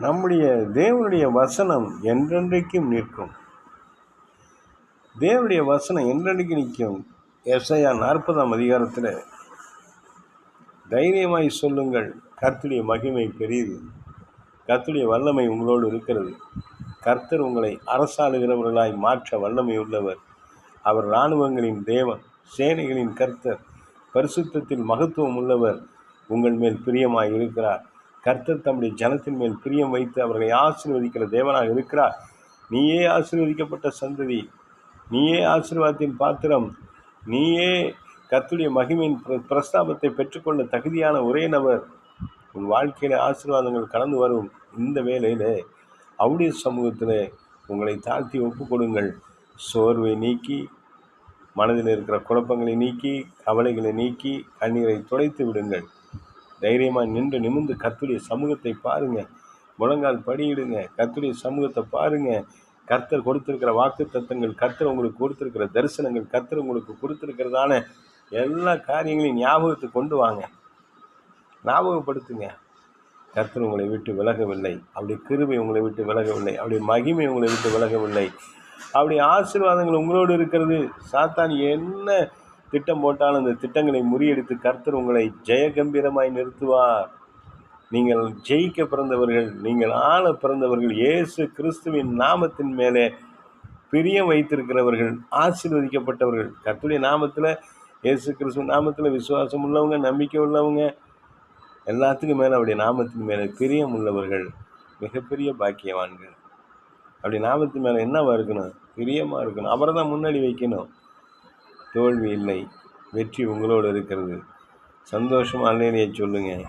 நம்முடைய தேவனுடைய வசனம் என்றென்றைக்கும் நிற்கும். தேவனுடைய வசனம் என்றென்றைக்கு நிற்கும். எசையா 40ஆம் அதிகாரத்தில் தைரியமாய் சொல்லுங்கள், கர்த்தருடைய மகிமை பெரியது, கர்த்தருடைய வல்லமை உங்களோடு இருக்கிறது. கர்த்தர் உங்களை அரசாளுகிறவர்களாய் மாற்ற வல்லமை உள்ளவர். அவர் இராணுவங்களின் தேவன், சேனைகளின் கர்த்தர், பரிசுத்தத்தில் மகத்துவம் உள்ளவர். உங்கள் மேல் பிரியமாய் இருக்கிறார். கர்த்தர் தம்முடைய ஜனத்தின் மேல் பிரியம் வைத்து அவர்களை ஆசீர்வதிக்கிற தேவனாக இருக்கிறார். நீயே ஆசீர்வதிக்கப்பட்ட சந்ததி, நீயே ஆசீர்வாதத்தின் பாத்திரம், நீயே கர்த்தருடைய மகிமையின் பிரஸ்தாபத்தை பெற்றுக்கொள்ள தகுதியான ஒரே நபர். உன் வாழ்க்கையில் ஆசீர்வாதங்கள் கடந்து வரும் இந்த வேளையில் அவருடைய சமூகத்தில் உங்களை தாழ்த்தி ஒப்பு கொடுங்கள். சோர்வை நீக்கி, மனதில் இருக்கிற குழப்பங்களை நீக்கி, கவலைகளை நீக்கி, கண்ணீரை துடைத்து விடுங்கள். தைரியமாக நின்று நிமிர்ந்து கர்த்தருடைய சமூகத்தை பாருங்கள். முழங்கால் படியிடுங்க. கர்த்தருடைய சமூகத்தை பாருங்கள். கர்த்தர் கொடுத்திருக்கிற வாக்கு தத்தங்கள், கர்த்தர் உங்களுக்கு கொடுத்திருக்கிற தரிசனங்கள், கர்த்தர் உங்களுக்கு கொடுத்திருக்கிறதான எல்லா காரியங்களையும் ஞாபகத்துக்கு கொண்டு வாங்க. ஞாபகப்படுத்துங்க. கர்த்தர் உங்களை விட்டு விலகவில்லை. அப்படி கிருபை உங்களை விட்டு விலகவில்லை. அப்படி மகிமை உங்களை விட்டு விலகவில்லை. அப்படி ஆசீர்வாதங்கள் உங்களோடு இருக்கிறது. சாத்தான் என்ன திட்டம் போட்டாலும் அந்த திட்டங்களை முறியடித்து கர்த்தர் உங்களை ஜெயகம்பீரமாய் நிறுத்துவார். நீங்கள் ஜெயிக்க பிறந்தவர்கள், நீங்கள் ஆள பிறந்தவர்கள், இயேசு கிறிஸ்துவின் நாமத்தின் மேலே பிரியம் வைத்திருக்கிறவர்கள், ஆசீர்வதிக்கப்பட்டவர்கள். கர்த்தருடைய நாமத்தில், இயேசு கிறிஸ்துவின் நாமத்தில் விசுவாசம் உள்ளவங்க, நம்பிக்கை உள்ளவங்க, எல்லாத்துக்கும் மேலே அவருடைய நாமத்தின் மேலே பிரியம் உள்ளவர்கள் மிகப்பெரிய பாக்கியவான்கள். அப்படி நாமத்தின் மேலே என்னவா இருக்கணும்? பிரியமாக இருக்கணும். அவரை தான் முன்னாடி வைக்கணும். தோல்வி இல்லை, வெற்றி உங்களோடு இருக்கிறது. சந்தோஷமாக அல்லேலூயா சொல்லுங்கள்.